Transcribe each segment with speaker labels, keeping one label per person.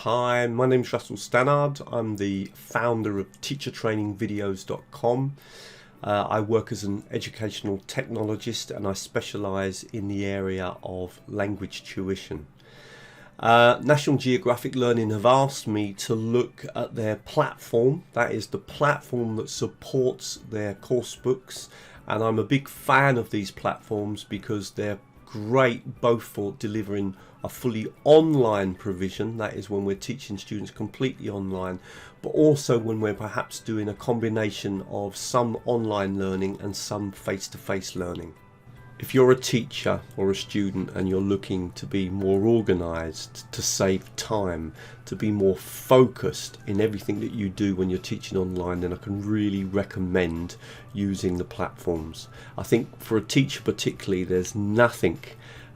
Speaker 1: Hi, my name's Russell Stannard. I'm the founder of teachertrainingvideos.com. I work as an educational technologist and I specialise in the area of language tuition. National Geographic Learning have asked me to look at their platform, that is the platform that supports their course books, and I'm a big fan of these platforms because they're great both for delivering a fully online provision, that is when we're teaching students completely online, but also when we're perhaps doing a combination of some online learning and some face-to-face learning. If you're a teacher or a student and you're looking to be more organised, to save time, to be more focused in everything that you do when you're teaching online, then I can really recommend using the platforms. I think for a teacher particularly, there's nothing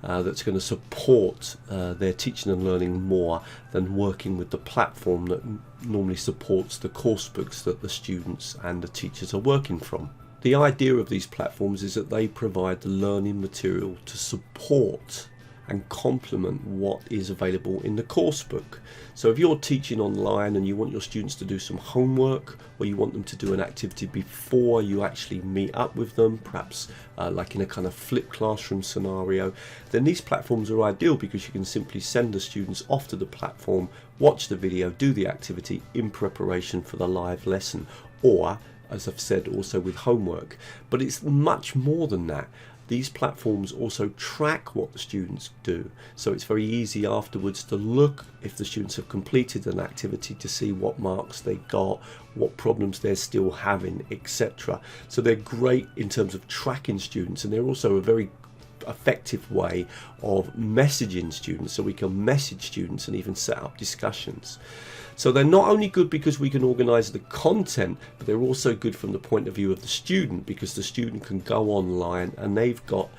Speaker 1: that's going to support their teaching and learning more than working with the platform that normally supports the course books that the students and the teachers are working from. The idea of these platforms is that they provide the learning material to support and complement what is available in the course book. So if you're teaching online and you want your students to do some homework, or you want them to do an activity before you actually meet up with them, perhaps like in a kind of flipped classroom scenario, then these platforms are ideal because you can simply send the students off to the platform, watch the video, do the activity in preparation for the live lesson, or as I've said, also with homework. But it's much more than that. These platforms also track what the students do, so it's very easy afterwards to look if the students have completed an activity to see what marks they got, what problems they're still having, etc. So they're great in terms of tracking students, and they're also a very effective way of messaging students, so we can message students and even set up discussions. So they're not only good because we can organise the content, but they're also good from the point of view of the student, because the student can go online and they've got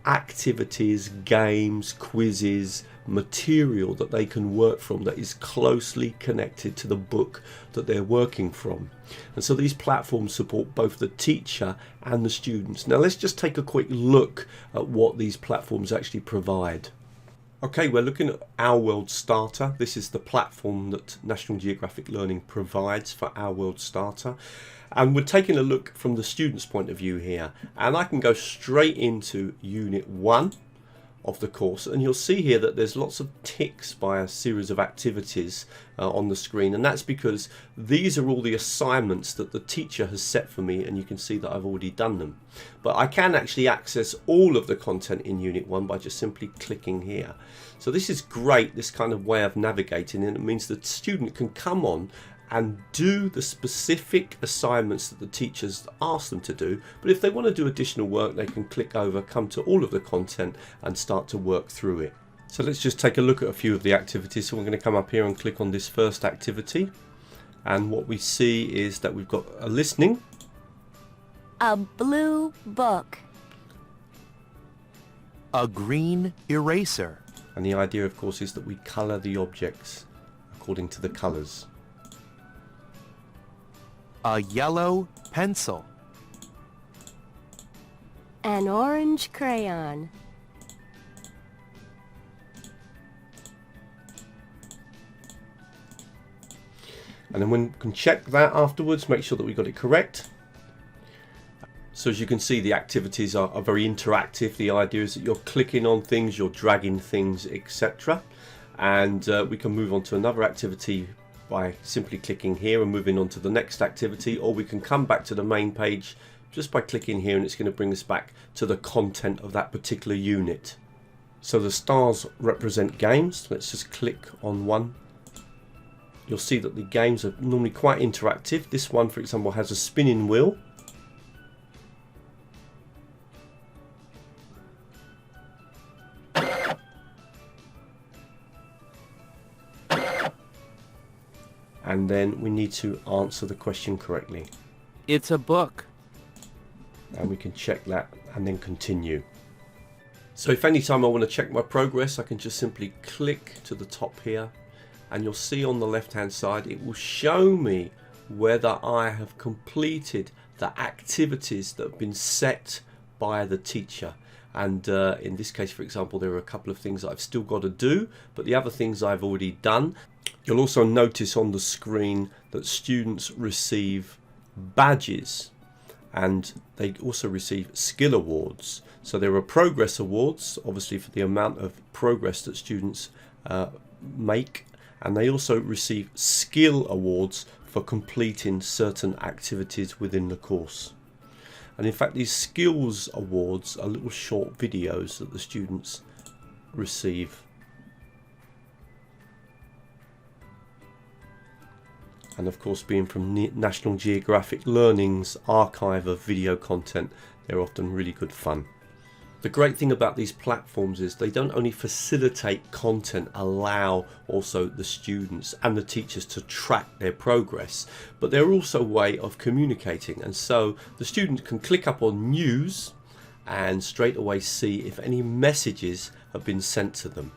Speaker 1: activities, games, quizzes, material that they can work from that is closely connected to the book that they're working from. And so these platforms support both the teacher and the students. Now let's just take a quick look at what these platforms actually provide. Okay, we're looking at Our World Starter. This is the platform that National Geographic Learning provides for Our World Starter. And we're taking a look from the student's point of view here. And I can go straight into Unit 1 of the course. And you'll see here that there's lots of ticks by a series of activities on the screen. And that's because these are all the assignments that the teacher has set for me. And you can see that I've already done them. But I can actually access all of the content in Unit 1 by just simply clicking here. So this is great, this kind of way of navigating, and it means that the student can come on and do the specific assignments that the teachers ask them to do. But if they want to do additional work, they can click over, come to all of the content and start to work through it. So let's just take a look at a few of the activities. So we're going to come up here and click on this first activity. And what we see is that we've got a listening.
Speaker 2: A blue book.
Speaker 3: A green eraser.
Speaker 1: And the idea, of course, is that we colour the objects according to the colours.
Speaker 3: A yellow pencil.
Speaker 2: An orange crayon.
Speaker 1: And then we can check that afterwards, make sure that we got it correct. So as you can see, the activities are very interactive. The idea is that you're clicking on things, you're dragging things, etc. And we can move on to another activity by simply clicking here and moving on to the next activity, or we can come back to the main page just by clicking here, and it's going to bring us back to the content of that particular unit. So the stars represent games. Let's just click on one. You'll see that the games are normally quite interactive. This one, for example, has a spinning wheel. And then we need to answer the question correctly.
Speaker 3: It's a book.
Speaker 1: And we can check that and then continue. So if any time I want to check my progress, I can just simply click to the top here, and you'll see on the left hand side it will show me whether I have completed the activities that have been set by the teacher. And in this case, for example, there are a couple of things that I've still got to do, but the other things I've already done. You'll also notice on the screen that students receive badges and they also receive skill awards. So there are progress awards, obviously for the amount of progress that students make, and they also receive skill awards for completing certain activities within the course. And in fact, these skills awards are little short videos that the students receive. And of course, being from National Geographic Learning's archive of video content, they're often really good fun. The great thing about these platforms is they don't only facilitate content, allow also the students and the teachers to track their progress, but they're also a way of communicating. And so the student can click up on news and straight away see if any messages have been sent to them.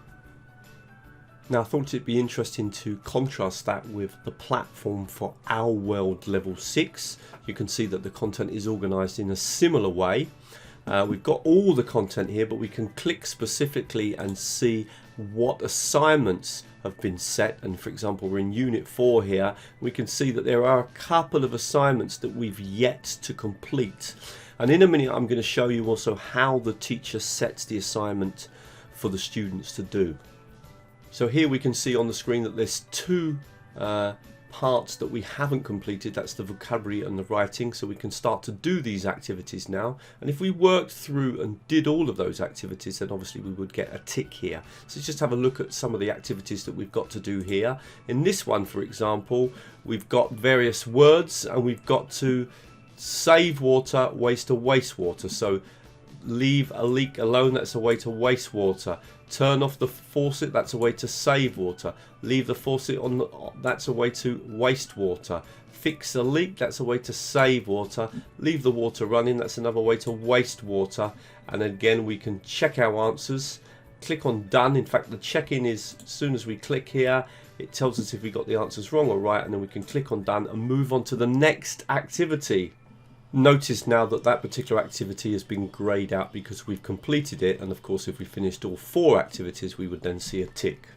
Speaker 1: Now, I thought it'd be interesting to contrast that with the platform for Our World Level 6. You can see that the content is organised in a similar way. We've got all the content here, but we can click specifically and see what assignments have been set. And for example, we're in Unit 4 here. We can see that there are a couple of assignments that we've yet to complete. And in a minute, I'm going to show you also how the teacher sets the assignment for the students to do. So here we can see on the screen that there's two parts that we haven't completed. That's the vocabulary and the writing. So we can start to do these activities now. And if we worked through and did all of those activities, then obviously we would get a tick here. So let's just have a look at some of the activities that we've got to do here. In this one, for example, we've got various words and we've got to save water, waste to wastewater. So leave a leak alone, that's a way to waste water. Turn off the faucet, that's a way to save water. Leave the faucet on, that's a way to waste water. Fix a leak, that's a way to save water. Leave the water running, that's another way to waste water. And again, we can check our answers. Click on done. In fact, the check-in is as soon as we click here, it tells us if we got the answers wrong or right, and then we can click on done and move on to the next activity. Notice now that that particular activity has been grayed out because we've completed it, and of course if we finished all 4 activities we would then see a tick.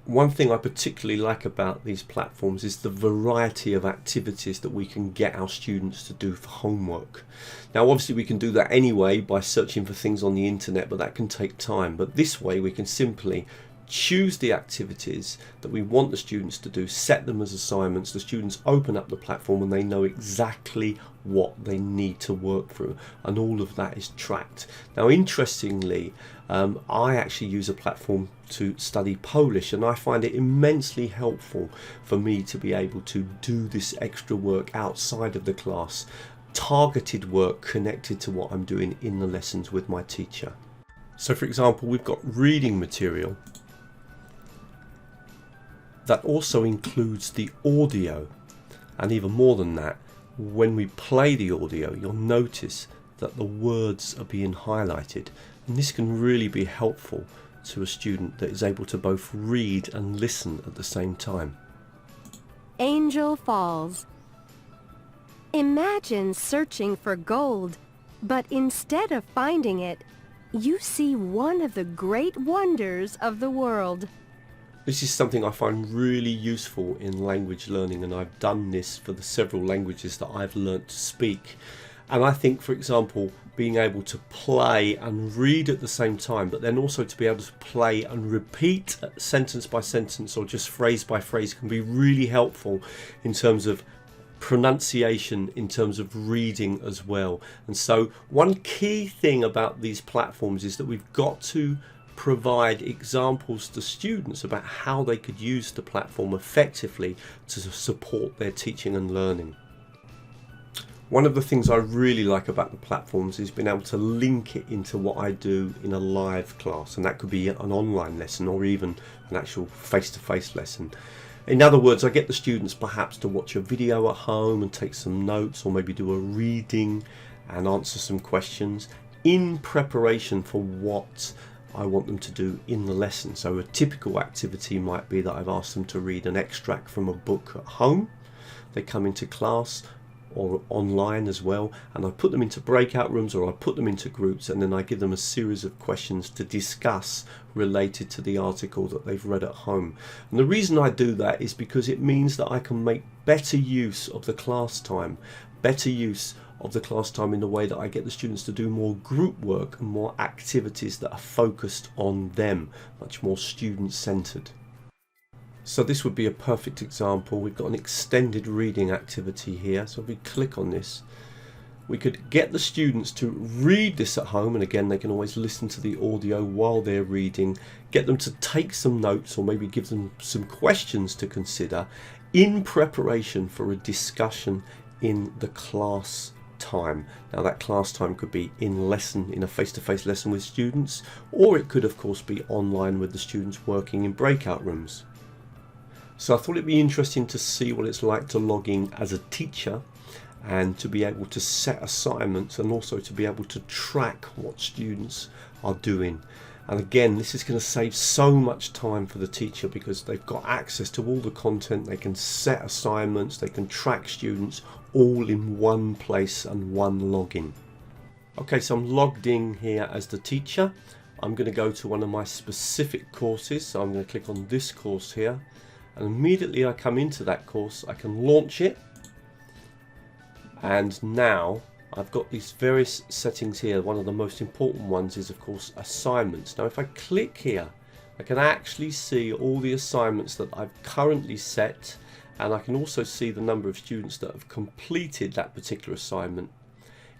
Speaker 1: One thing I particularly like about these platforms is the variety of activities that we can get our students to do for homework. Now obviously we can do that anyway by searching for things on the internet, but that can take time. But this way we can simply choose the activities that we want the students to do, set them as assignments. The students open up the platform and they know exactly what they need to work through, and all of that is tracked. Now interestingly, I actually use a platform to study Polish, and I find it immensely helpful for me to be able to do this extra work outside of the class, targeted work connected to what I'm doing in the lessons with my teacher. So for example, we've got reading material that also includes the audio, and even more than that, when we play the audio you'll notice that the words are being highlighted, and this can really be helpful to a student that is able to both read and listen at the same time.
Speaker 2: Angel Falls. Imagine searching for gold, but instead of finding it, you see one of the great wonders of the world.
Speaker 1: This is something I find really useful in language learning, and I've done this for the several languages that I've learnt to speak. And I think, for example, being able to play and read at the same time, but then also to be able to play and repeat sentence by sentence or just phrase by phrase can be really helpful in terms of pronunciation, in terms of reading as well. And so one key thing about these platforms is that we've got to provide examples to students about how they could use the platform effectively to support their teaching and learning. One of the things I really like about the platforms is being able to link it into what I do in a live class, and that could be an online lesson or even an actual face-to-face lesson. In other words, I get the students perhaps to watch a video at home and take some notes, or maybe do a reading and answer some questions in preparation for what I want them to do in the lesson. So a typical activity might be that I've asked them to read an extract from a book at home. They come into class, or online as well, and I put them into breakout rooms or I put them into groups, and then I give them a series of questions to discuss related to the article that they've read at home. And the reason I do that is because it means that I can make better use of the class time, in the way that I get the students to do more group work and more activities that are focused on them, much more student-centered. So this would be a perfect example. We've got an extended reading activity here. So if we click on this, we could get the students to read this at home, and again they can always listen to the audio while they're reading, get them to take some notes or maybe give them some questions to consider in preparation for a discussion in the class time. Now that class time could be in a face-to-face lesson with students, or it could of course be online with the students working in breakout rooms. So I thought it'd be interesting to see what it's like to log in as a teacher and to be able to set assignments and also to be able to track what students are doing. And again, this is going to save so much time for the teacher because they've got access to all the content, they can set assignments, they can track students all in one place and one login. Okay, so I'm logged in here as the teacher. I'm going to go to one of my specific courses, so I'm going to click on this course here. And immediately I come into that course, I can launch it, and now I've got these various settings here. One of the most important ones is of course assignments. Now if I click here, I can actually see all the assignments that I've currently set, and I can also see the number of students that have completed that particular assignment.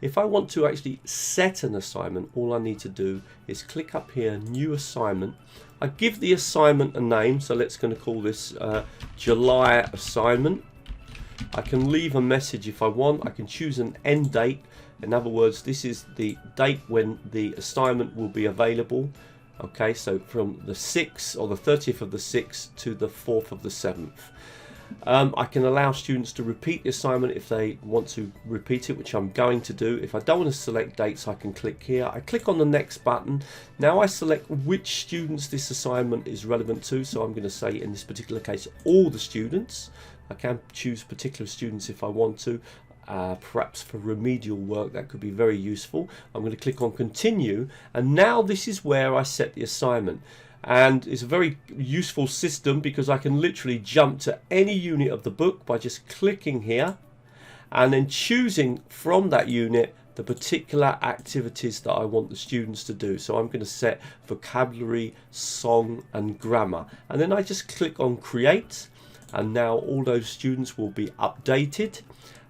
Speaker 1: If I want to actually set an assignment, all I need to do is click up here, new assignment. I give the assignment a name, so let's going to call this July assignment. I can leave a message if I want. I can choose an end date. In other words, this is the date when the assignment will be available. Okay, so from the 6th or the 30th of the 6th to the 4th of the 7th. I can allow students to repeat the assignment if they want to repeat it, which I'm going to do. If I don't want to select dates, I can click here. I click on the next button. Now I select which students this assignment is relevant to. So I'm going to say in this particular case, all the students. I can choose particular students if I want to. Perhaps for remedial work that could be very useful. I'm going to click on continue, and now this is where I set the assignment. And it's a very useful system because I can literally jump to any unit of the book by just clicking here and then choosing from that unit the particular activities that I want the students to do. So I'm going to set vocabulary, song and grammar, and then I just click on create, and now all those students will be updated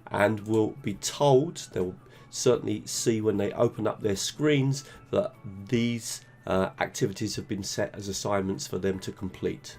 Speaker 1: and will be told, they'll certainly see when they open up their screens that these activities have been set as assignments for them to complete.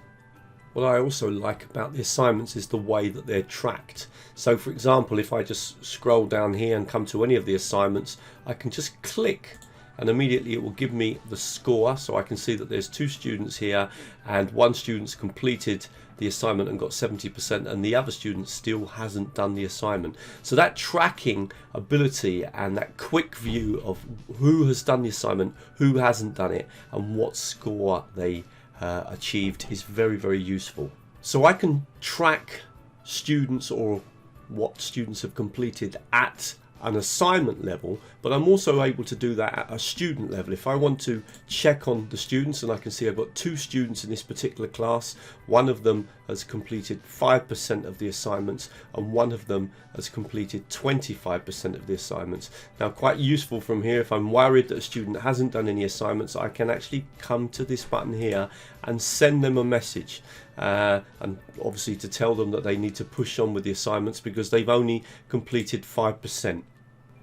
Speaker 1: What I also like about the assignments is the way that they're tracked. So for example, if I just scroll down here and come to any of the assignments, I can just click and immediately it will give me the score. So I can see that there's 2 students here and one student's completed the assignment and got 70%, and the other student still hasn't done the assignment. So that tracking ability and that quick view of who has done the assignment, who hasn't done it, and what score they achieved is very, very useful. So I can track students or what students have completed at an assignment level, but I'm also able to do that at a student level. If I want to check on the students, and I can see I've got 2 students in this particular class, one of them has completed 5% of the assignments and one of them has completed 25% of the assignments. Now quite useful from here, if I'm worried that a student hasn't done any assignments, I can actually come to this button here and send them a message, and obviously to tell them that they need to push on with the assignments because they've only completed 5%.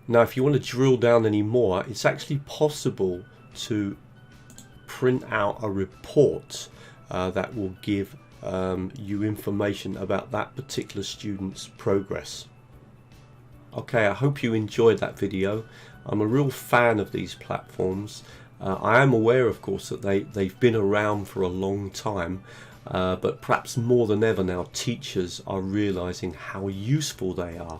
Speaker 1: Now if you want to drill down any more, it's actually possible to print out a report that will give you information about that particular student's progress. Okay, I hope you enjoyed that video. I'm a real fan of these platforms. I am aware of course that they've been around for a long time, but perhaps more than ever now teachers are realizing how useful they are,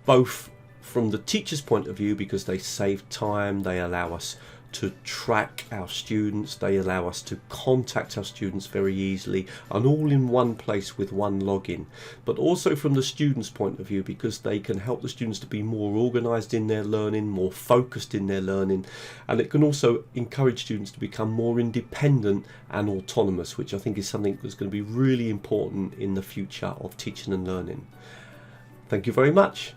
Speaker 1: both from the teacher's point of view because they save time, they allow us to track our students, they allow us to contact our students very easily, and all in one place with one login. But also from the students' point of view, because they can help the students to be more organised in their learning, more focused in their learning, and it can also encourage students to become more independent and autonomous, which I think is something that's going to be really important in the future of teaching and learning. Thank you very much.